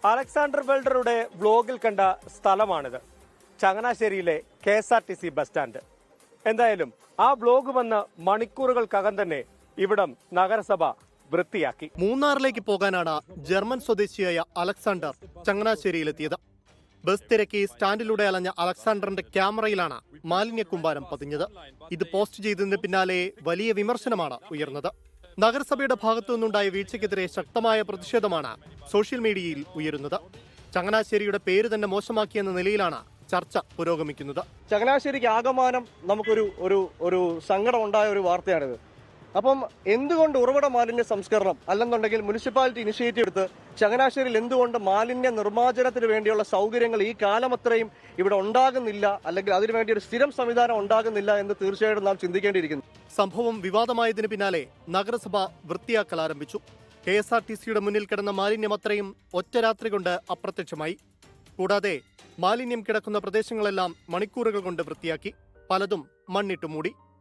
Alexander വെൽഡറുടെ വ്ലോഗിൽ കണ്ട സ്ഥലമാണിത്. ചങ്ങനാശ്ശേരിയിലെ KSRTC bus stand. എന്തായാലും ആ വ്ലോഗ് വന്ന മണിക്കൂറുകൾക്കകം തന്നെ ഇവിടം നഗരസഭ വൃത്തിയാക്കി. മൂന്നാറിലേക്ക് പോകാനാണ് ജർമ്മൻ സ്വദേശിയായ അലക്സാണ്ടർ ചങ്ങനാശ്ശേരിയിലെത്തിയത്. ബസ് തിരക്കി സ്റ്റാൻഡിലൂടെ അലഞ്ഞ അലക്സാണ്ടറിന്റെ ക്യാമറയിലാണ് മാലിന്യ കൂമ്പാരം പതിഞ്ഞത്. ഇത് പോസ്റ്റ് ചെയ്തതിന് പിന്നാലെ വലിയ വിമർശനമാണ് ഉയർന്നത്. നഗരസഭയുടെ ഭാഗത്തു നിന്നുണ്ടായ വീഴ്ചയ്ക്കെതിരെ ശക്തമായ പ്രതിഷേധമാണ് സോഷ്യൽ മീഡിയയിൽ ഉയരുന്നത്. ചങ്ങനാശ്ശേരിയുടെ പേര് തന്നെ മോശമാക്കിയെന്ന നിലയിലാണ് ചർച്ച പുരോഗമിക്കുന്നത്. ചങ്ങനാശ്ശേരിക്ക് ആകമാനം നമുക്കൊരു ഒരു സങ്കടം ഉണ്ടായ ഒരു വാർത്തയാണിത്. അപ്പം എന്തുകൊണ്ട് ഉറവിട മാലിന്യ സംസ്കരണം അല്ലെന്നുണ്ടെങ്കിൽ മുനിസിപ്പാലിറ്റി ഇനിഷ്യേറ്റീവ് എടുത്ത് ചങ്ങനാശ്ശേരിയിൽ എന്തുകൊണ്ട് മാലിന്യ നിർമ്മാർജ്ജനത്തിന് വേണ്ടിയുള്ള സൗകര്യങ്ങൾ ഈ കാലം അത്രയും ഇവിടെ ഉണ്ടാകുന്നില്ല, അല്ലെങ്കിൽ അതിനുവേണ്ടി ഒരു സ്ഥിരം സംവിധാനം ഉണ്ടാകുന്നില്ല എന്ന് തീർച്ചയായിട്ടും നാം ചിന്തിക്കേണ്ടിയിരിക്കുന്നു. സംഭവം വിവാദമായതിനു പിന്നാലെ നഗരസഭ വൃത്തിയാക്കൽ ആരംഭിച്ചു. KSRTCയുടെ മുന്നിൽ കിടന്ന മാലിന്യം അത്രയും ഒറ്റ രാത്രി കൊണ്ട് അപ്രത്യക്ഷമായി. കൂടാതെ മാലിന്യം കിടക്കുന്ന പ്രദേശങ്ങളെല്ലാം മണിക്കൂറുകൾ കൊണ്ട് വൃത്തിയാക്കി. പലതും മണ്ണിട്ട് മൂടി.